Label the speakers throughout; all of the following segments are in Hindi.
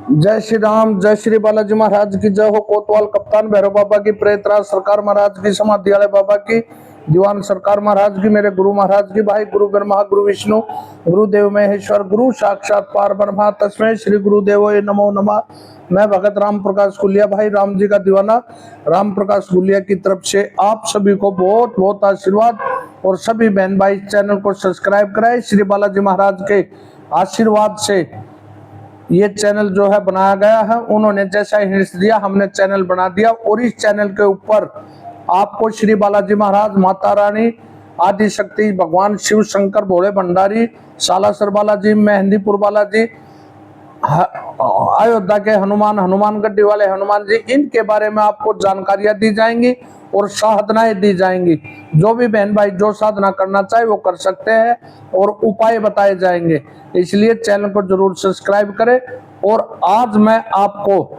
Speaker 1: जय श्री राम, जय श्री बालाजी महाराज की जय हो। कोतवाल कप्तान भैरव बाबा की, प्रेतराज सरकार महाराज की, समाधि वाले बाबा की, दीवान सरकार महाराज की, मेरे गुरु महाराज की। भाई गुरु ब्रह्मा गुरु विष्णु गुरुदेव महेश्वर, गुरु साक्षात पार ब्रह्मा, तस्मै श्री गुरुदेव नमो नमः। मैं भगत राम प्रकाश गुलिया, भाई राम जी का दीवाना राम प्रकाश गुलिया की तरफ से आप सभी को बहुत बहुत आशीर्वाद। और सभी बहन भाई चैनल को सब्सक्राइब कराए। श्री बालाजी महाराज के आशीर्वाद से ये चैनल जो है बनाया गया है। उन्होंने जैसा हिंट्स दिया हमने चैनल बना दिया। और इस चैनल के ऊपर आपको श्री बालाजी महाराज, माता रानी, आदि शक्ति, भगवान शिव शंकर, भोले भंडारी, सालासर बालाजी, मेहंदीपुर बालाजी, अयोध्या के हनुमान, हनुमान गड्डी वाले हनुमान जी, इनके बारे में आपको जानकारियां दी जाएंगी और साधनाएं दी जाएंगी। जो भी बहन भाई जो साधना करना चाहे वो कर सकते हैं और उपाय बताए जाएंगे। इसलिए चैनल को जरूर सब्सक्राइब करें। और आज मैं आपको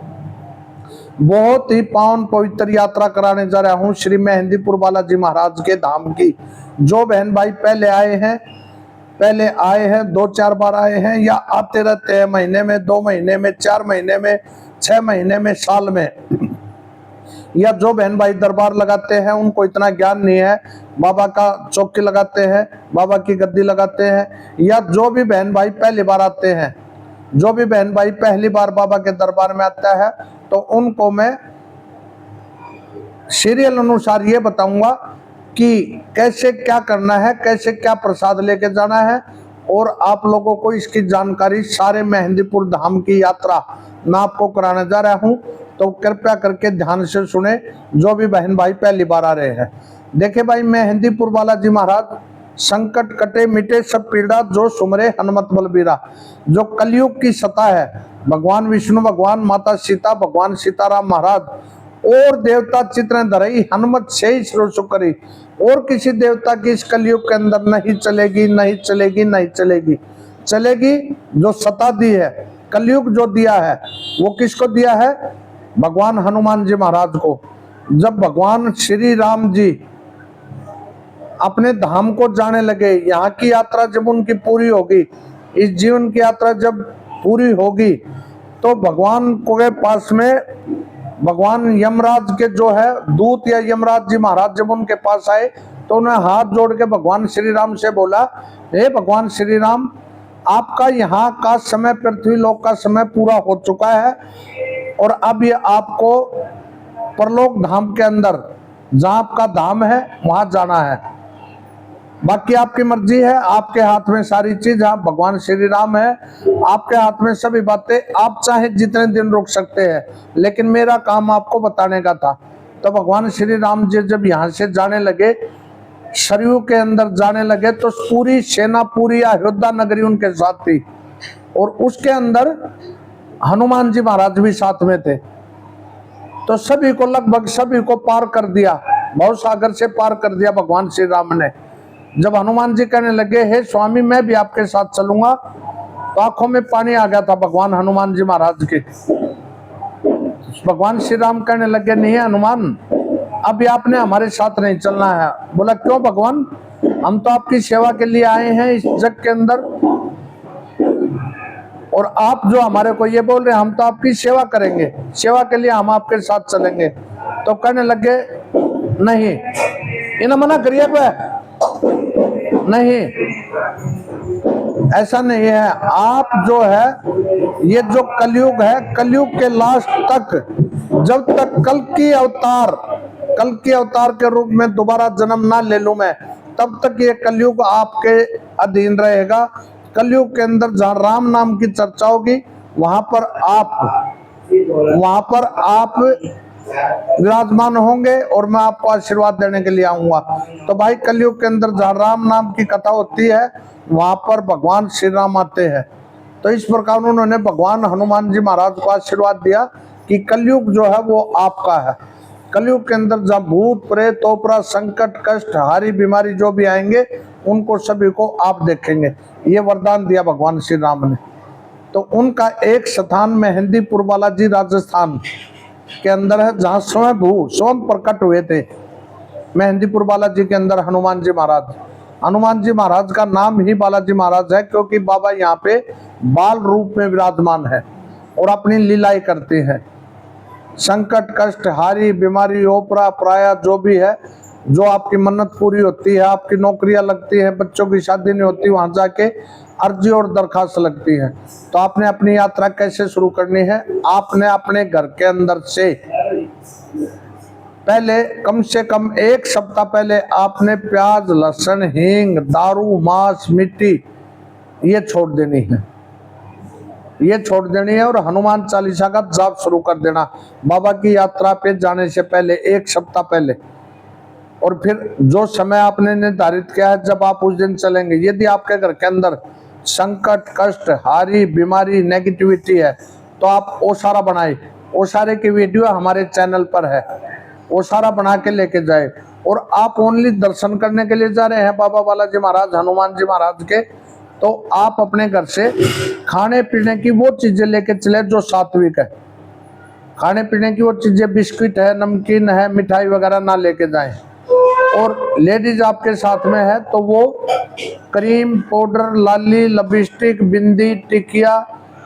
Speaker 1: बहुत ही पावन पवित्र यात्रा कराने जा रहा हूं श्री मेहंदीपुर बालाजी महाराज के धाम की। जो बहन भाई पहले आए हैं 2-4 बार आए हैं या आते रहते हैं, महीने में, 2 महीने में, 4 महीने में, 6 महीने में, साल में, या जो बहन भाई दरबार लगाते हैं उनको इतना ज्ञान नहीं है, बाबा का चौकी लगाते हैं, बाबा की गद्दी लगाते हैं, या जो भी बहन भाई पहली बार आते हैं, जो भी बहन भाई पहली बार बाबा के दरबार में आता है, तो उनको मैं सीरियल अनुसार ये बताऊंगा कि कैसे क्या करना है, कैसे क्या प्रसाद लेके जाना है। और आप लोगों को इसकी जानकारी सारे मेहंदीपुर धाम की यात्रा मैं आपको कराने जा रहा हूं। तो कृपया करके ध्यान से सुने, जो भी बहन भाई पहली बार आ रहे हैं। देखिए भाई, मेहंदीपुर बालाजी महाराज, संकट कटे मिटे सब पीड़ा, जो सुमरे हनुमत बलबीरा। जो कलयुग की सता है, भगवान विष्णु, भगवान माता सीता, भगवान सीताराम महाराज और देवता चित्र धरई, हनुमत से ही शुरू करी। और किसी देवता की इस कलयुग के अंदर नहीं चलेगी, नहीं चलेगी, नहीं चलेगी। चलेगी जो सता दी है, कलयुग जो दिया है, वो किसको दिया है? भगवान हनुमान जी महाराज को। जब भगवान श्री राम जी अपने धाम को जाने लगे, यहाँ की यात्रा जब उनकी पूरी होगी, इस जीवन की यात्रा जब पूरी होगी, तो भगवान के पास में भगवान यमराज के जो है दूत या यमराज जी महाराज जब उनके पास आए, तो उन्हें हाथ जोड़ के भगवान श्री राम से बोला, हे भगवान श्री राम, आपका यहाँ का समय, पृथ्वी लोक का समय पूरा हो चुका है और अब ये आपको परलोक धाम के अंदर, जहाँ आपका धाम है, वहां जाना है। बाकी आपकी मर्जी है, आपके हाथ में सारी चीज, आप भगवान श्री राम है, आपके हाथ में सभी बातें। आप चाहे जितने दिन रुक सकते हैं, लेकिन मेरा काम आपको बताने का था। तो भगवान श्री राम जी जब यहाँ से जाने लगे, सरयू के अंदर जाने लगे, तो पूरी सेना, पूरी अयोध्या नगरी उनके साथ थी। और उसके अंदर हनुमान जी महाराज भी साथ में थे। तो सभी को, लगभग सभी को पार कर दिया, भवसागर से पार कर दिया भगवान श्री राम ने। जब हनुमान जी कहने लगे, हे स्वामी मैं भी आपके साथ चलूंगा, तो आंखों में पानी आ गया था भगवान हनुमान जी महाराज के। भगवान श्री राम कहने लगे, नहीं हनुमान, अभी आपने हमारे साथ नहीं चलना है। बोला, क्यों भगवान? हम तो आपकी सेवा के लिए आए हैं इस जग के अंदर, और आप जो हमारे को ये बोल रहे हैं, हम तो आपकी सेवा करेंगे, सेवा के लिए हम आपके साथ चलेंगे। तो कहने लगे, नहीं, इन्हें मना करिए, नहीं, ऐसा नहीं है। आप जो है, ये जो कलयुग है, कलयुग के लास्ट तक, जब तक कल की अवतार के रूप में दोबारा जन्म ना ले लूं मैं, तब तक ये कलयुग आपके अधीन रहेगा। कलयुग के अंदर जहाँ राम नाम की चर्चा होगी, वहां पर आप विराजमान होंगे और मैं आपको आशीर्वाद देने के लिए आऊंगा। तो भाई, कलयुग के अंदर जहाँ राम नाम की कथा होती है, वहां पर भगवान श्री राम आते हैं। तो इस प्रकार उन्होंने भगवान हनुमान जी महाराज को आशीर्वाद दिया कि कलयुग जो है वो आपका है। कलयुग के अंदर जहाँ भूत प्रेत ओपरा संकट कष्ट हारी बीमारी जो भी आएंगे, उनको सभी को आप देखेंगे। ये वरदान दिया भगवान श्री राम ने। तो उनका एक स्थान मेहंदीपुर बालाजी राजस्थान के अंदर है, जहाँ स्वयं प्रकट हुए थे। मेहंदीपुर बालाजी के अंदर हनुमान जी महाराज का नाम ही बालाजी महाराज है, क्योंकि बाबा यहाँ पे बाल रूप में विराजमान है। और अपनी लीलाएं करती हैं। संकट, कष्ट, हारी, बीमारी, ओपरा, पराया जो भी है, जो आपकी मन्नत पूरी होती है, आपकी नौकरियां लगती है, बच्चों की शादी नहीं होती, वहां जाके अर्जी और दरखास्त लगती है। तो आपने अपनी यात्रा कैसे शुरू करनी है? आपने अपने घर के अंदर से पहले कम से कम 1 सप्ताह पहले आपने प्याज, लहसुन, हींग, दारू, मांस, मिट्टी ये छोड़ देनी है, ये छोड़ देनी है। और हनुमान चालीसा का जाप शुरू कर देना बाबा की यात्रा पे जाने से पहले 1 सप्ताह पहले। और फिर जो समय आपने निर्धारित किया है जब आप उस दिन चलेंगे, यदि आपके घर के अंदर संकट, कष्ट, हारी, बीमारी, नेगेटिविटी है तो आप ओसारा बनाए। ओसारे की वीडियो हमारे चैनल पर है, ओसारा बना के लेके जाए। और आप ओनली दर्शन करने के लिए जा रहे हैं बाबा बालाजी महाराज, हनुमान जी महाराज के, तो आप अपने घर से खाने पीने की वो चीजें लेके चले जो सात्विक है। खाने पीने की वो चीजें, बिस्किट है, नमकीन है, मिठाई वगैरह ना लेके जाएं। और लेडीज आपके साथ में है तो वो क्रीम, पाउडर, लाली, लिपस्टिक, बिंदी, टिकिया,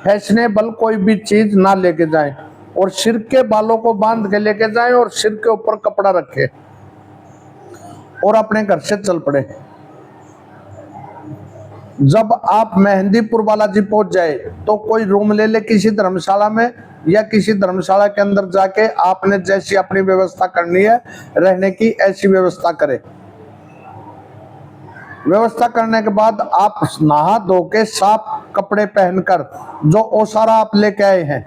Speaker 1: फैशनेबल कोई भी चीज ना लेके जाएं। और सिर के बालों को बांध के लेके जाएं और सिर के ऊपर कपड़ा रखे और अपने घर से चल पड़े। जब आप मेहंदीपुर बालाजी पहुंच जाए तो कोई रूम ले ले किसी धर्मशाला में, या किसी धर्मशाला के अंदर जाके आपने जैसी अपनी व्यवस्था करनी है रहने की, ऐसी व्यवस्था करें। व्यवस्था करने के बाद आप नहा धो के साफ कपड़े पहनकर जो ओसारा आप लेके आए हैं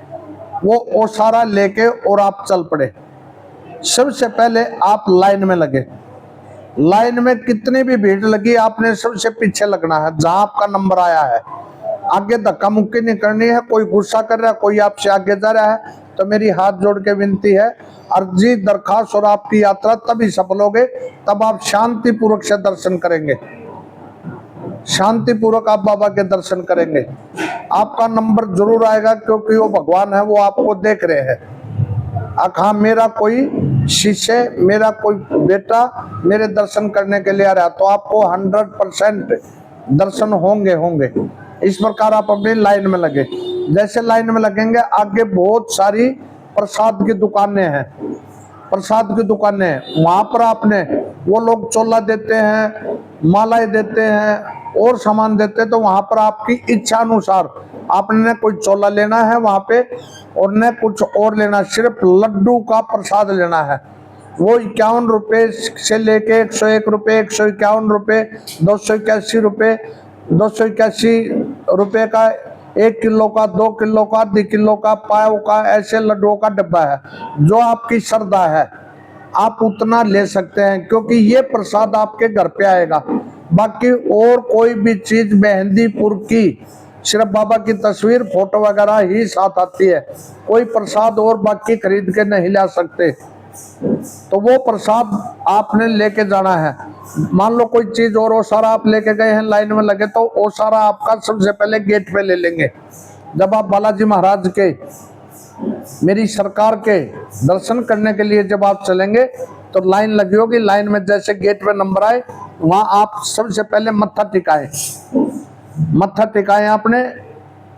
Speaker 1: वो ओसारा लेके और आप चल पड़े। सबसे पहले आप लाइन में लगे। लाइन में कितनी भी भीड़ लगी, आपने सबसे पीछे लगना है जहां आपका नंबर आया है। आगे धक्का मुक्की नहीं करनी है। कोई गुस्सा कर रहा है, कोई आपसे आगे जा रहा है तो मेरी हाथ जोड़ के विनती है, अर्जी, दरखास्त और आपकी यात्रा तभी सफल होगे तब आप शांति पूर्वक से दर्शन करेंगे, शांति पूर्वक आप बाबा के दर्शन करेंगे। आपका नंबर जरूर आएगा क्योंकि वो भगवान है, वो आपको देख रहे हैं। हाँ, मेरा कोई शिष्य, मेरा कोई बेटा मेरे दर्शन करने के लिए आ रहा है तो आपको 100% दर्शन होंगे होंगे। इस प्रकार आप अपनी लाइन में लगे। जैसे लाइन में लगेंगे, आगे बहुत सारी प्रसाद की दुकानें हैं, प्रसाद की दुकानें हैं। वहां पर आपने, वो लोग चोला देते हैं, मालाएं देते हैं और सामान देते हैं, तो वहां पर आपकी इच्छा अनुसार आपने कोई चोला लेना है वहां पे और न कुछ और लेना, सिर्फ लड्डू का प्रसाद लेना है। वो 51 रुपये से लेके 101 रुपये, 151 रुपये, 281 रुपये, 281 रुपये का 1 किलो का, 2 किलो का, 2 किलो का, पाव का, ऐसे लड्डुओं का डब्बा है। जो आपकी श्रद्धा है आप उतना ले सकते हैं क्योंकि ये प्रसाद आपके घर पे आएगा। बाकी और कोई भी चीज मेहंदीपुर की सिर्फ बाबा की तस्वीर, फोटो वगैरह ही साथ आती है। कोई प्रसाद और बाकी खरीद के नहीं ला सकते। तो वो प्रसाद आपने लेके जाना है। मान लो कोई चीज और ओसारा आप लेके गए हैं, लाइन में लगे, तो ओसारा आपका सबसे पहले गेट पे ले लेंगे। जब आप बालाजी महाराज के, मेरी सरकार के दर्शन करने के लिए जब आप चलेंगे तो लाइन लगी होगी। लाइन में जैसे गेट पे नंबर आए वहां आप सबसे पहले मत्था टिकाएं। मत्था टिकाएं आपने,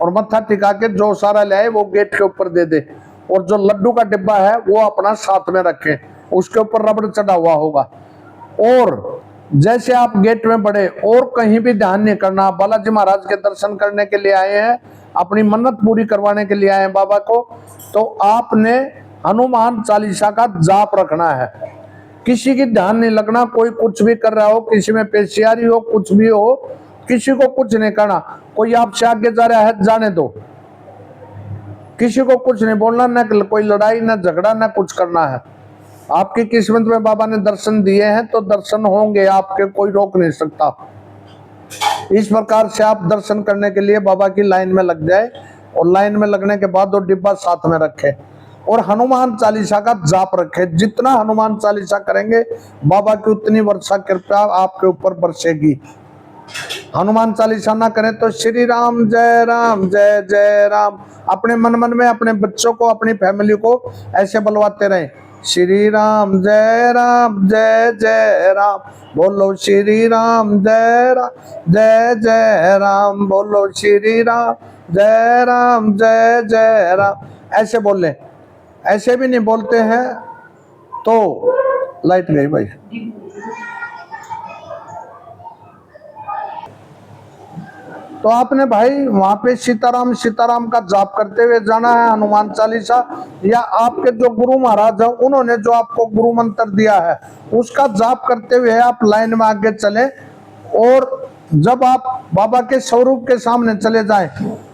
Speaker 1: और मत्था टिका के जो सारा ले आए वो गेट के ऊपर दे दे। और जो लड्डू का डिब्बा है वो अपना साथ में रखें, उसके ऊपर रबड़ चढ़ा हुआ होगा। और जैसे आप गेट में बढ़े और कहीं भी ध्यान नहीं करना, बालाजी महाराज के दर्शन करने के लिए आए हैं, अपनी मन्नत पूरी करवाने के लिए आए हैं बाबा को, तो आपने हनुमान चालीसा का जाप रखना है। किसी की ध्यान नहीं लगना, कोई कुछ भी कर रहा हो, किसी में पेशियारी हो, कुछ भी हो, किसी को कुछ नहीं करना। कोई आपसे आगे जा रहा है, जाने दो, किसी को कुछ नहीं बोलना, न कोई लड़ाई, न झगड़ा, न कुछ करना है। आपकी किस्मत में बाबा ने दर्शन दिए हैं तो दर्शन होंगे आपके, कोई रोक नहीं सकता। इस प्रकार से आप दर्शन करने के लिए बाबा की लाइन में लग जाए और लाइन में लगने के बाद वो डिब्बा साथ में रखे और हनुमान चालीसा का जाप रखे। जितना हनुमान चालीसा करेंगे बाबा की उतनी वर्षा कृपा आपके ऊपर बरसेगी। हनुमान चालीसा ना करें तो श्री राम जय जय राम अपने मन में अपने बच्चों को, अपनी फैमिली को ऐसे बुलवाते रहें। श्री राम जय जय राम, बोलो श्री राम जय जय राम, बोलो श्री राम जय राम जय जय राम, ऐसे बोल ले। ऐसे भी नहीं बोलते हैं तो लाइट गई भाई। तो आपने भाई वहां पे सीताराम सीताराम का जाप करते हुए जाना है, हनुमान चालीसा, या आपके जो गुरु महाराज हैं उन्होंने जो आपको गुरु मंत्र दिया है उसका जाप करते हुए आप लाइन में आगे चले। और जब आप बाबा के स्वरूप के सामने चले जाएं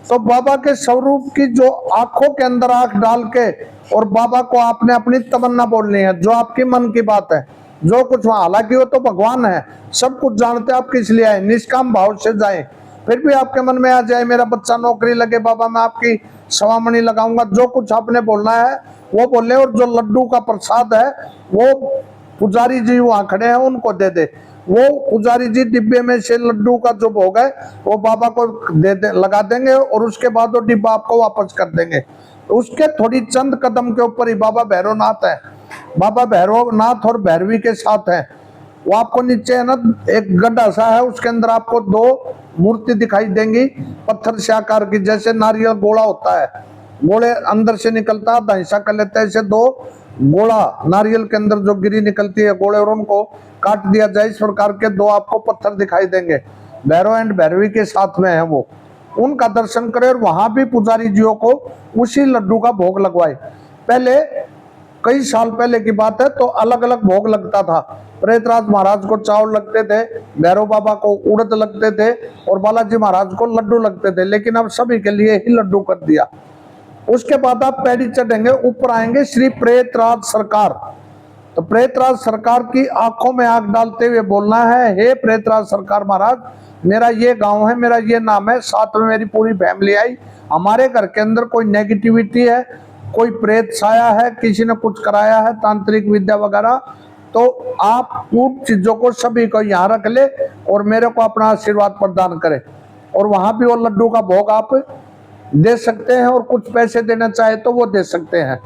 Speaker 1: तो बाबा के स्वरूप की जो आंखों के अंदर आंख डाल के और बाबा को आपने अपनी तमन्ना बोलनी है, जो आपकी मन की बात है, जो कुछ वहां, हालांकि वो तो भगवान है, सब कुछ जानते आप किस लिए आए, निष्काम भाव से जाए। फिर भी आपके मन में आ जाए मेरा बच्चा नौकरी लगे, बाबा मैं आपकी सवामणि लगाऊंगा, जो कुछ आपने बोलना है वो बोले। और जो लड्डू का प्रसाद है वो पुजारी जी वहां खड़े हैं उनको दे दे। वो पुजारी जी डिब्बे में से लड्डू का जो भोग है वो बाबा को लगा देंगे और उसके बाद वो डिब्बा आपको वापस कर देंगे। उसके थोड़ी चंद कदम के ऊपर ही बाबा भैरवनाथ है। बाबा भैरवनाथ और भैरवी के साथ है। वो आपको नीचे है ना एक गड्ढा सा है, उसके अंदर आपको दो मूर्ति दिखाई देंगी पत्थर से आकार की, जैसे नारियल गोला होता है, गोले अंदर से निकलता है, हिस्सा कर लेते हैं, ऐसे दो गोला नारियल के अंदर जो गिरी निकलती है गोले, और उनको काट दिया जाए, इस प्रकार के दो आपको पत्थर दिखाई देंगे। भैरव एंड भैरवी के साथ में है वो, उनका दर्शन करें और वहां भी पुजारी जियों को उसी लड्डू का भोग लगवाए। पहले कई साल पहले की बात है तो अलग अलग भोग लगता था। प्रेतराज महाराज को चावल लगते थे, भैरव बाबा को उड़द लगते थे और बालाजी महाराज को लड्डू लगते थे, लेकिन अब सभी के लिए ही लड्डू कर दिया। उसके बाद आप पैड़ी चढ़ेंगे, ऊपर आएंगे श्री प्रेतराज सरकार। तो प्रेतराज सरकार की आंखों में आंख डालते हुए बोलना है, हे प्रेतराज सरकार महाराज, मेरा ये गांव है, मेरा ये नाम है, साथ में मेरी पूरी फैमिली आई, हमारे घर के अंदर कोई नेगेटिविटी है, कोई प्रेत छाया है, किसी ने कुछ कराया है, तांत्रिक विद्या वगैरह, तो आप उन चीजों को सभी को यहाँ रख ले और मेरे को अपना आशीर्वाद प्रदान करे। और वहां भी वो लड्डू का भोग आप दे सकते हैं और कुछ पैसे देना चाहे तो वो दे सकते हैं।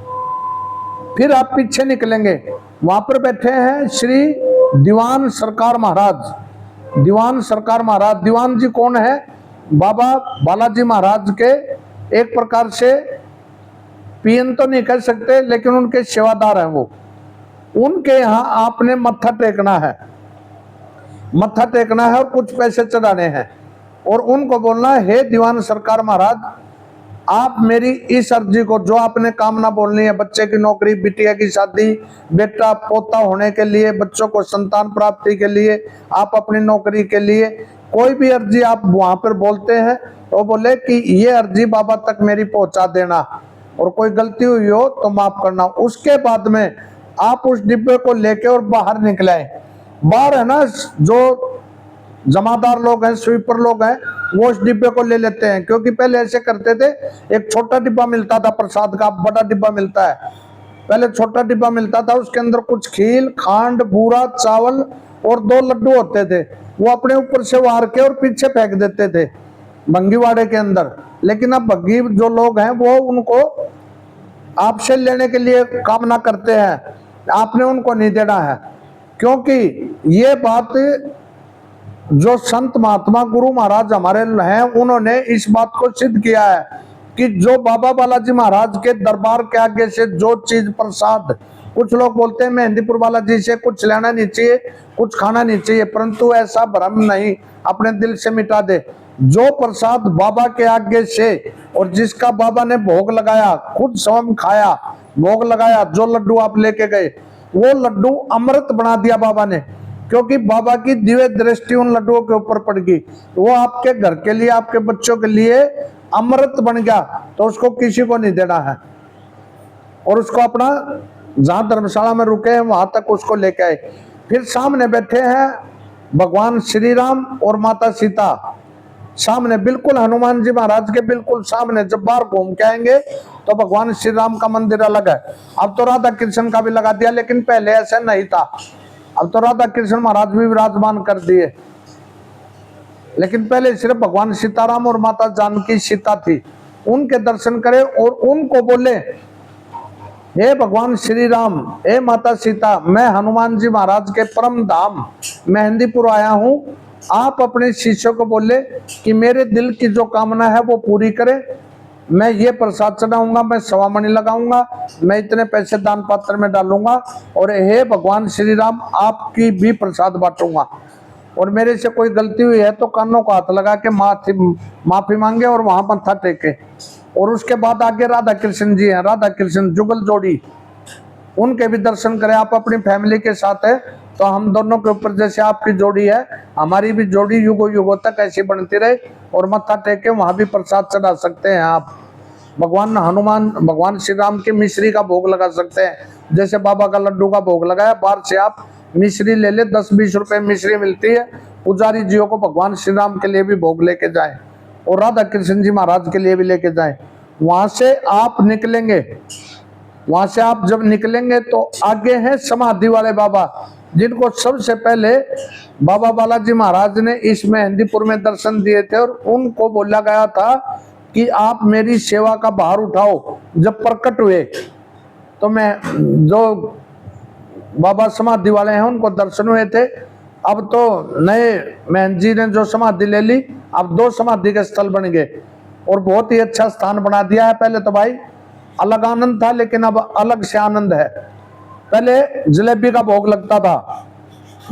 Speaker 1: फिर आप पीछे निकलेंगे, वहां पर बैठे हैं श्री दीवान सरकार महाराज। दीवान सरकार महाराज, दीवान जी कौन है? बाबा बालाजी महाराज के एक प्रकार से पीएन तो नहीं कह सकते, लेकिन उनके सेवादार हैं वो। उनके यहाँ आपने मत्था टेकना है, मत्था टेकना है और कुछ पैसे चढ़ाने हैं और उनको बोलना है, हे दीवान सरकार महाराज, आप मेरी इस अर्जी को, जो आपने कामना बोलनी है, बच्चे की नौकरी, बिटिया की शादी, बेटा पोता होने के लिए, बच्चों को संतान प्राप्ति के लिए, आप अपनी नौकरी के लिए, कोई भी अर्जी आप वहां पर बोलते हैं तो बोले कि ये अर्जी बाबा तक मेरी पहुंचा देना और कोई गलती हुई हो तो माफ करना। उसके बाद में आप उस डिब्बे को लेके और बाहर निकले। बाहर है ना जो जमादार लोग हैं, स्वीपर लोग हैं, वो उस डिब्बे को ले लेते हैं, क्योंकि पहले ऐसे करते थे, एक छोटा डिब्बा मिलता था प्रसाद का, बड़ा डिब्बा मिलता है, पहले छोटा डिब्बा मिलता था, उसके अंदर कुछ खील, खांड, बूरा, चावल और दो लड्डू होते थे, वो अपने ऊपर से वार के और पीछे फेंक देते थे भंगीवाड़े के अंदर। लेकिन अब भंगी जो लोग हैं वो उनको आपसे लेने के लिए कामना करते हैं, आपने उनको नहीं देना है, क्योंकि ये बात जो संत महात्मा गुरु महाराज हमारे हैं उन्होंने इस बात को सिद्ध किया है कि जो बाबा बालाजी महाराज के दरबार के आगे से जो चीज प्रसाद, कुछ लोग बोलते हैं मेहंदीपुर बालाजी से कुछ लेना नहीं चाहिए, कुछ खाना नहीं चाहिए, परंतु ऐसा भ्रम नहीं, अपने दिल से मिटा दे। जो प्रसाद बाबा के आगे से और जिसका बाबा ने भोग लगाया, खुद स्वयं खाया, भोग लगाया, जो लड्डू आप लेके गए वो लड्डू अमृत बना दिया बाबा ने, क्योंकि बाबा की दिव्य दृष्टि उन लड्डुओं के ऊपर पड़ गई, वो आपके घर के लिए, आपके बच्चों के लिए अमृत बन गया, तो उसको किसी को नहीं देना है। और उसको अपना जहां धर्मशाला में रुके हैं वहां तक उसको लेके आए। फिर सामने बैठे हैं भगवान श्री राम और माता सीता, सामने बिल्कुल हनुमान जी महाराज के बिल्कुल सामने। जब बाहर घूम के आएंगे तो भगवान श्री राम का मंदिर अलग है, अब तो राधा कृष्ण का भी लगा दिया, लेकिन पहले ऐसा नहीं था, अब तो राधा कृष्ण महाराज भी विराजमान कर दिए, लेकिन पहले सिर्फ भगवान सीताराम और माता जानकी सीता थी। उनके दर्शन करें और उनको बोले, हे भगवान श्री राम, हे माता सीता, मैं हनुमान जी महाराज के परम धाम मेहंदीपुर आया हूँ आप अपने शिष्यों को बोले कि मेरे दिल की जो कामना है वो पूरी करे, मैं ये प्रसाद चढ़ाऊंगा, मैं सवा मणि लगाऊंगा, मैं इतने पैसे दान पात्र में डालूंगा, और हे भगवान श्री राम आपकी भी प्रसाद बांटूंगा, और मेरे से कोई गलती हुई है तो कानों को हाथ लगा के माफी मांगे और वहां मत्था टेके। और उसके बाद आगे राधा कृष्ण जी हैं, राधा कृष्ण जुगल जोड़ी, उनके भी दर्शन करें। आप अपनी फैमिली के साथ है तो हम दोनों के ऊपर जैसे आपकी जोड़ी है, हमारी भी जोड़ी युगों युगों तक ऐसी बनती रहे, और मत्था टेक के वहां भी प्रसाद चढ़ा सकते हैं आप। भगवान हनुमान, भगवान श्री राम की मिश्री का भोग लगा सकते हैं, जैसे बाबा का लड्डू का भोग लगाया, बाहर से आप मिश्री ले ले, 10-20 रुपए मिश्री मिलती है, पुजारी जियों को भगवान श्री राम के लिए भी भोग लेके जाए, और राधा कृष्ण जी महाराज के लिए भी लेके जाए। वहां से आप निकलेंगे, वहां से आप जब निकलेंगे तो आगे हैं समाधि वाले बाबा, जिनको सबसे पहले बाबा बालाजी महाराज ने इस मेहंदीपुर में दर्शन दिए थे, और उनको बोला गया था कि आप मेरी सेवा का भार उठाओ। जब प्रकट हुए तो मैं, जो बाबा समाधि वाले हैं उनको दर्शन हुए थे। अब तो नए महंत जी ने जो समाधि ले ली, अब 2 समाधि के स्थल बन गए, और बहुत ही अच्छा स्थान बना दिया है। पहले तो भाई अलग आनंद था, लेकिन अब अलग से आनंद है। पहले जलेबी का भोग लगता था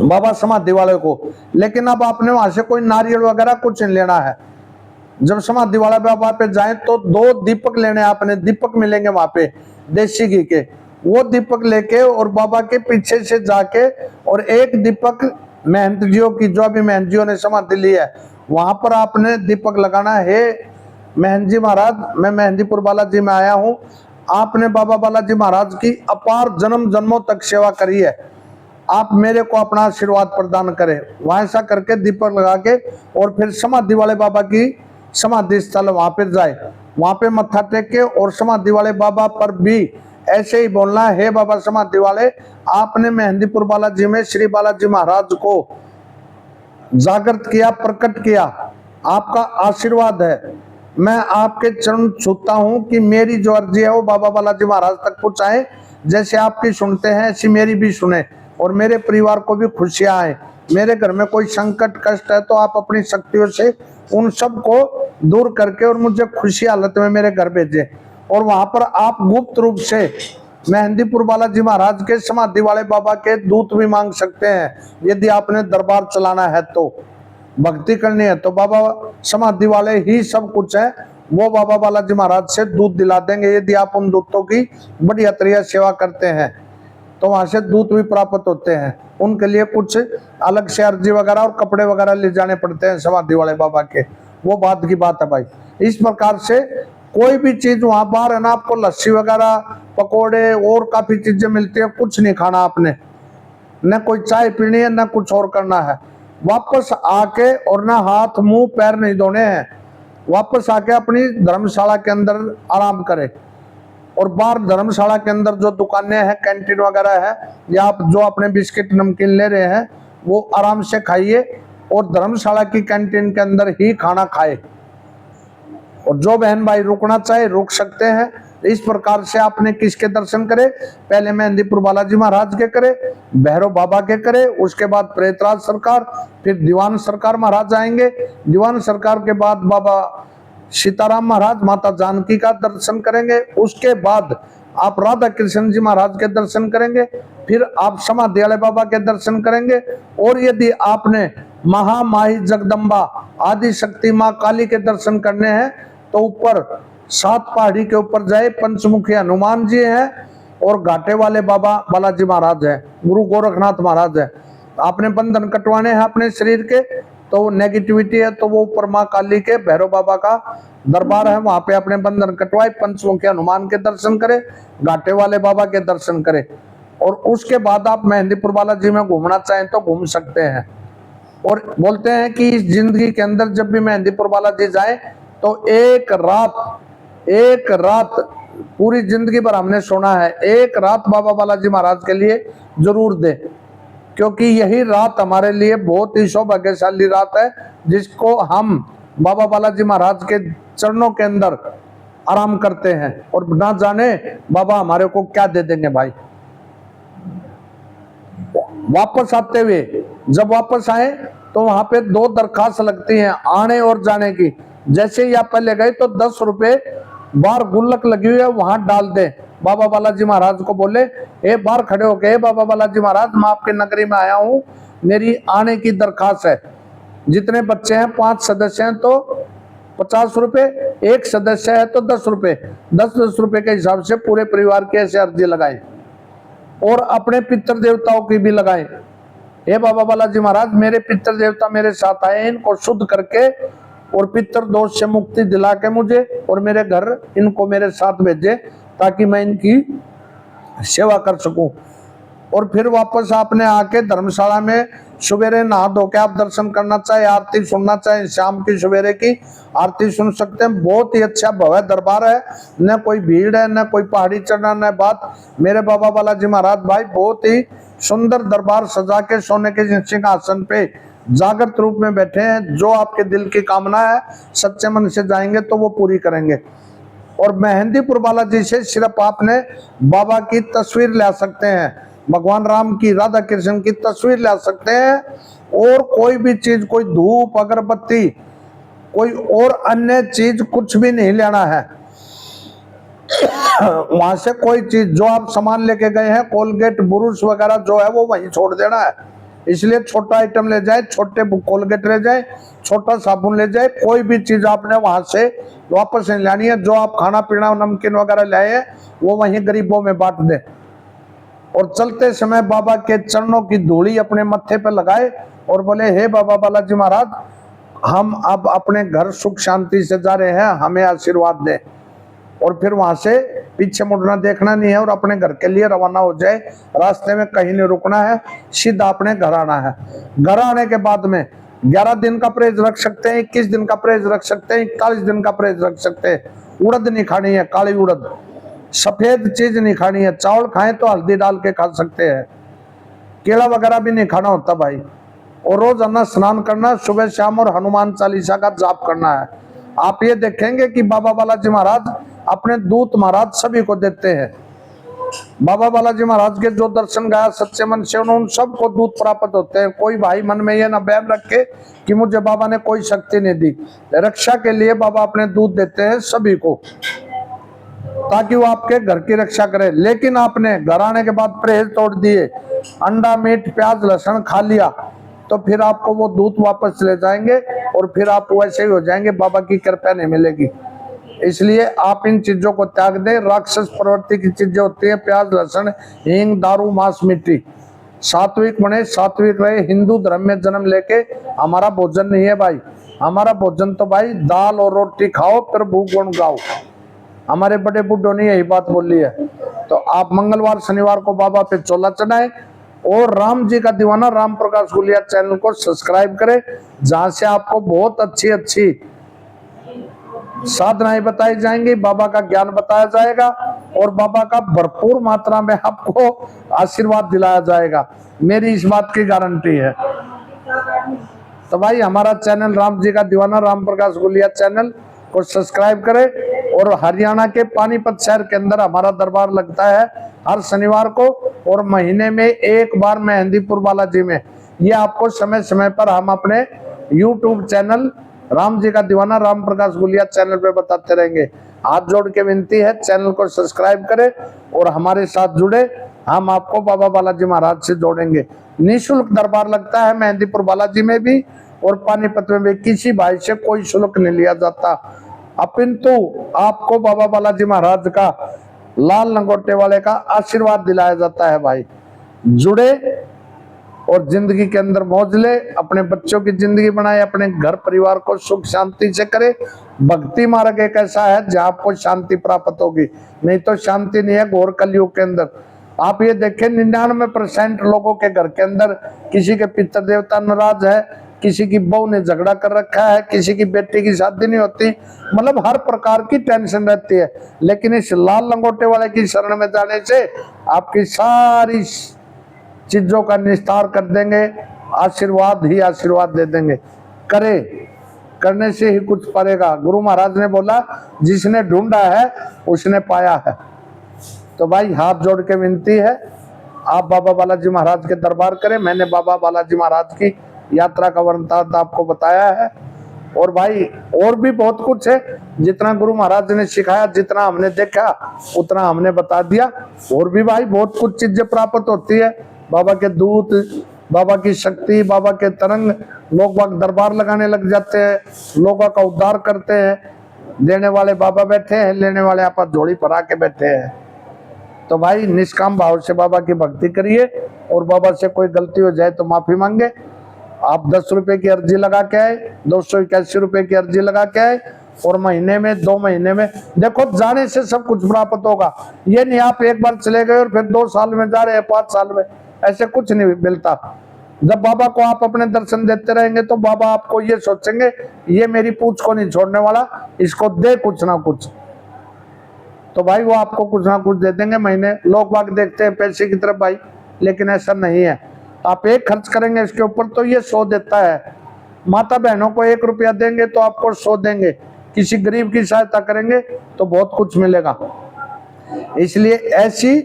Speaker 1: बाबा समाधि वाले को, लेकिन अब आपने वहां से कोई नारियल वगैरह कुछ नहीं लेना है। जब समाधि वाला बाबा पे जाए तो 2 दीपक लेने, आपने दीपक मिलेंगे वहां पे देसी घी के, वो दीपक लेके और बाबा के पीछे से जाके, और एक दीपक महंत जियों की, जो अभी महंत जियों ने समाधि ली है, वहां पर आपने दीपक लगाना है। महंत जी महाराज, मैं मेहंदीपुर बालाजी में आया हूँ, आपने बाबा बालाजी महाराज की अपार जन्म जन्मों तक सेवा करी है, आप मेरे को अपना आशीर्वाद प्रदान करें। वहां ऐसा करके दीपक लगा के, और फिर समाधि वाले बाबा की समाधि स्थल वहां पर जाए, वहां पे मत्था टेक के, और समाधि वाले बाबा पर भी ऐसे ही बोलना है, हे बाबा समाधि वाले, आपने मेहंदीपुर बालाजी में श्री बालाजी महाराज को जागृत किया, प्रकट किया, आपका आशीर्वाद है, मैं आपके चरण छूता हूं कि मेरी जो अर्जी है वो बाबा बालाजी महाराज तक पहुंचाए, जैसे आपकी सुनते हैं ऐसी मेरी भी सुने, और मेरे परिवार को भी खुशियां आए। मेरे घर में कोई संकट कष्ट है तो आप अपनी शक्तियों से उन सब को दूर करके और मुझे खुशी हालत में मेरे घर भेजे। और वहां पर आप गुप्त रूप से मेहंदीपुर बालाजी महाराज के समाधि वाले बाबा के दूत भी मांग सकते हैं, यदि आपने दरबार चलाना है तो, भक्ति करनी है तो। बाबा समाधि वाले ही सब कुछ है, वो बाबा बालाजी महाराज से दूत दिला देंगे, यदि आप उन दूतों की बढ़िया तरीके सेवा करते हैं तो वहां से दूत भी प्राप्त होते हैं। उनके लिए कुछ अलग से अर्जी वगैरह और कपड़े वगैरह ले जाने पड़ते हैं समाधि वाले बाबा के, वो बात की बात है भाई। इस प्रकार से कोई भी चीज वहां बाहर है ना, आपको लस्सी वगैरह, पकोड़े और काफी चीजें मिलती है, कुछ नहीं खाना आपने, न कोई चाय पीनी है, न कुछ और करना है। वापस आके और ना हाथ मुंह पैर नहीं धोने हैं, वापस आके अपनी धर्मशाला के अंदर आराम करें। और बाहर धर्मशाला के अंदर जो दुकानें हैं, कैंटीन वगैरह है, या आप जो अपने बिस्किट नमकीन ले रहे हैं वो आराम से खाइए, और धर्मशाला की कैंटीन के अंदर ही खाना खाए। और जो बहन भाई रुकना चाहे रुक सकते हैं। इस प्रकार से आपने किसके दर्शन करे, पहले मेहंदीपुर बालाजी महाराज के करे, भैरव बाबा के करे, उसके बाद प्रेतराज सरकार, फिर दीवान सरकार महाराज आएंगे, दीवान सरकार के बाद बाबा सीताराम महाराज, माता जानकी का दर्शन करेंगे, उसके बाद आप राधा कृष्ण जी महाराज के दर्शन करेंगे, फिर आप समाधि वाले बाबा के दर्शन करेंगे। और यदि आपने महामाही जगदम्बा आदि शक्ति माँ काली के दर्शन करने हैं तो ऊपर 7 पहाड़ी के ऊपर जाए, पंचमुखी हनुमान जी हैं और घाटे वाले बाबा बालाजी महाराज है, गुरु गोरखनाथ महाराज है। आपने बंधन कटवाने हैं अपने शरीर के, तो नेगेटिविटी है तो वो ऊपर माँ काली के भैरव बाबा का दरबार है, वहां पे अपने बंधन कटवाए, पंचमुखी हनुमान के दर्शन करे, घाटे वाले बाबा के दर्शन करे। और उसके बाद आप मेहंदीपुर बालाजी में घूमना चाहें तो घूम सकते हैं। और बोलते हैं कि इस जिंदगी के अंदर जब भी मेहंदीपुर बालाजी जाए तो एक रात पूरी जिंदगी भर हमने सुना है, एक रात बाबा बालाजी महाराज के लिए जरूर दे, क्योंकि यही रात हमारे लिए बहुत ही सौभाग्यशाली रात है, जिसको हम बाबा बालाजी महाराज के चरणों के अंदर आराम करते हैं। और ना जाने बाबा हमारे को क्या दे देंगे भाई। वापस आते हुए जब वापस आए तो वहां पे 2 दरखास्त लगती हैं आने और जाने की। जैसे ही आप पहले गए तो 10 रुपए बाहर गुल्लक लगी हुई है वहां डाल दे। बाबा बालाजी महाराज को बोले, ए बाहर खड़े होके, बाबा बालाजी महाराज मैं आपके नगरी में आया हूँ, मेरी आने की दरखास्त है। जितने बच्चे हैं 5 सदस्य हैं तो 50 रुपए, 1 सदस्य है तो 10 रुपए, 10-10 रुपए के हिसाब से पूरे परिवार की ऐसे अर्जी लगाएं और अपने पितृ देवताओं की भी लगाएं। हे बाबा बालाजी महाराज मेरे पितृ देवता मेरे साथ आए, इनको शुद्ध करके और पितृ दोष से मुक्ति दिला के मुझे और मेरे घर इनको मेरे साथ भेजे ताकि मैं इनकी सेवा कर सकूं। और फिर वापस आपने आके धर्मशाला में सवेरे नहा धो के आप दर्शन करना चाहे, आरती सुनना चाहे, शाम की सवेरे की आरती सुन सकते हैं। बहुत ही अच्छा भव्य दरबार है, न कोई भीड़ है, न कोई पहाड़ी चढ़ना, न बात। मेरे बाबा बालाजी महाराज भाई बहुत ही सुंदर दरबार सजा के सोने के सिंहासन पे जागृत रूप में बैठे हैं। जो आपके दिल की कामना है सच्चे मन से जाएंगे तो वो पूरी करेंगे। और मेहंदीपुर बालाजी से सिर्फ आपने बाबा की तस्वीर ला सकते हैं, भगवान राम की, राधा कृष्ण की तस्वीर ला सकते हैं, और कोई भी चीज, कोई धूप अगरबत्ती, कोई और अन्य चीज कुछ भी नहीं लेना है। वहां से कोई चीज जो आप सामान लेके गए हैं, कोलगेट ब्रुश वगैरह जो है वो वहीं छोड़ देना है। इसलिए छोटा आइटम ले जाए, छोटे कोलगेट ले जाए, छोटा साबुन ले जाए, कोई भी चीज आपने वहां से वापस नहीं लानी है। जो आप खाना पीना नमकीन वगैरह लाए वो वहीं गरीबों में बांट दे। और चलते समय बाबा के चरणों की धूली अपने मत्थे पे लगाए और बोले, हे बाबा बालाजी महाराज हम अब अपने घर सुख शांति से जा रहे हैं, हमें आशीर्वाद दें। और फिर वहां से पीछे मुड़ना देखना नहीं है और अपने घर के लिए रवाना हो जाए। रास्ते में कहीं नहीं रुकना है, सीधा अपने घर आना है। घर आने के बाद में 11 दिन का परहेज रख सकते हैं, 21 दिन का परहेज रख सकते हैं, 41 दिन का परहेज रख सकते हैं। उड़द नहीं खानी है, काली उड़द, सफेद चीज नहीं खानी है। चावल खाएं तो हल्दी डाल के खा सकते हैं, केला वगैरह भी नहीं खाना होता भाई। और रोजाना स्नान करना, सुबह शाम, और हनुमान चालीसा का जाप करना है। आप ये देखेंगे कि बाबा बालाजी महाराज अपने दूत महाराज सभी को देते हैं। बाबा बालाजी महाराज के जो दर्शन गया सच्चे मन से उन सबको दूत प्राप्त होते हैं। कोई भाई मन में ये ना बैम रखे कि मुझे बाबा ने कोई शक्ति नहीं दी। रक्षा के लिए बाबा अपने दूत देते हैं सभी को, ताकि वो आपके घर की रक्षा करे। लेकिन आपने घर आने के बाद परहेज तोड़ दिए, अंडा मीट प्याज लहसुन खा लिया, तो फिर आपको वो दूत वापस ले जाएंगे और फिर आप वैसे ही हो जाएंगे, बाबा की कृपा नहीं मिलेगी। इसलिए आप इन चीजों को त्याग दें। राक्षस प्रवृत्ति की चीजें होती है, प्याज लहसुन हींग दारू मांस मिट्टी। सात्विक बने, सात्विक रहे। हिंदू धर्म में जन्म लेके हमारा भोजन नहीं है भाई। हमारा भोजन तो भाई दाल और रोटी खाओ, प्रभु गुण गाओ। हमारे बड़े बुड्ढों ने यही बात बोली है। तो आप मंगलवार शनिवार को बाबा पे चोला चढ़ाएं और राम जी का दीवाना राम प्रकाश गुलिया चैनल को सब्सक्राइब करें, जहां से आपको बहुत अच्छी अच्छी साधनाएं बताई जाएंगी, बाबा का ज्ञान बताया जाएगा और बाबा का भरपूर मात्रा में आपको आशीर्वाद दिलाया जाएगा। मेरी इस बात की गारंटी है। तो भाई हमारा चैनल राम जी का दीवाना राम प्रकाश गुलिया चैनल को सब्सक्राइब करें। और हरियाणा के पानीपत शहर के अंदर हमारा दरबार लगता है हर शनिवार को, और महीने में एक बार मेहंदीपुर बालाजी में। ये आपको समय समय पर हम अपने YouTube चैनल राम जी का दीवाना राम प्रकाश गुलिया चैनल पे बताते रहेंगे। हाथ जोड़ के विनती है, चैनल को सब्सक्राइब करें और हमारे साथ जुड़े। हम आपको बाबा बालाजी महाराज से जोड़ेंगे। निःशुल्क दरबार लगता है मेहंदीपुर बालाजी में भी और पानीपत में भी। किसी भाई से कोई शुल्क नहीं लिया जाता, अपिंतु आपको बाबा बालाजी महाराज का लाल लंगोटे वाले का आशीर्वाद दिलाया जाता है। भाई जुड़े और जिंदगी के अंदर मौज ले, अपने बच्चों की जिंदगी बनाए, अपने घर परिवार को सुख शांति से करे। भक्ति मार्ग एक ऐसा है जहाँ आपको शांति प्राप्त होगी, नहीं तो शांति नहीं है घोर कलयुग के अंदर। आप ये देखें 99% लोगों के घर के अंदर किसी के पितृ देवता नाराज है, किसी की बहू ने झगड़ा कर रखा है, किसी की बेटी की शादी नहीं होती, मतलब हर प्रकार की टेंशन रहती है। लेकिन इस लाल लंगोटे वाले की शरण में जाने से आपकी सारी चीजों का निस्तार कर देंगे, आशीर्वाद ही आशीर्वाद दे देंगे। करे करने से ही कुछ पड़ेगा। गुरु महाराज ने बोला जिसने ढूंढा है उसने पाया है। तो भाई हाथ जोड़ के विनती है, आप बाबा बालाजी महाराज के दरबार करें। मैंने बाबा बालाजी महाराज की यात्रा का वृत्तांत आपको बताया है। और भाई और भी बहुत कुछ है, जितना गुरु महाराज ने सिखाया, जितना हमने देखा उतना हमने बता दिया। और भी भाई बहुत कुछ चीजें प्राप्त होती है, बाबा के दूत, बाबा की शक्ति, बाबा के तरंग, लोग बाग दरबार लगाने लग जाते हैं, लोगों का उद्धार करते हैं। देने वाले बाबा बैठे हैं, लेने वाले आप झोली भरा के बैठे हैं। तो भाई निष्काम भाव से बाबा की भक्ति करिए, और बाबा से कोई गलती हो जाए तो माफी मांगे। आप 10 रुपए की अर्जी लगा के आए, 281 रुपए की अर्जी लगा के आए, और महीने में 2 महीने में देखो जाने से सब कुछ प्राप्त होगा। ये नहीं आप एक बार चले गए और फिर 2 साल में जा रहे हैं, 5 साल में, ऐसे कुछ नहीं मिलता। जब बाबा को आप अपने दर्शन देते रहेंगे तो बाबा आपको ये सोचेंगे ये मेरी पूछ को नहीं छोड़ने वाला, इसको दे कुछ ना कुछ। तो भाई वो आपको कुछ ना कुछ दे देंगे महीने। लोग बाग देखते हैं पैसे की तरफ भाई, लेकिन ऐसा नहीं है। आप एक खर्च करेंगे इसके ऊपर तो ये 100 देता है। माता बहनों को 1 रुपया देंगे तो आपको 100 देंगे। किसी गरीब की सहायता करेंगे तो बहुत कुछ मिलेगा। इसलिए ऐसी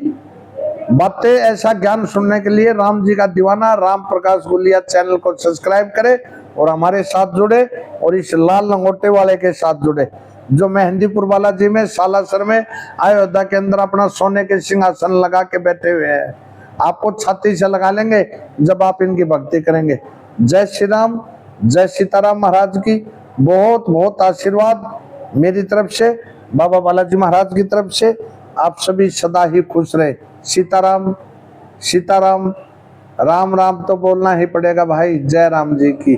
Speaker 1: बातें, ऐसा ज्ञान सुनने के लिए राम जी का दीवाना राम प्रकाश गुलिया चैनल को सब्सक्राइब करें और हमारे साथ जुड़े, और इस लाल लंगोटे वाले के साथ जुड़े जो मेहंदीपुर बालाजी में, सालासर में, अयोध्या के अंदर अपना सोने के सिंहासन लगा के बैठे हुए हैं। आपको छाती से लगा लेंगे जब आप इनकी भक्ति करेंगे। जय श्री राम, जय सीताराम महाराज की बहुत बहुत आशीर्वाद मेरी तरफ से, बाबा बालाजी महाराज की तरफ से। आप सभी सदा ही खुश रहे। सीताराम सीताराम, राम राम तो बोलना ही पड़ेगा भाई। जय राम जी की।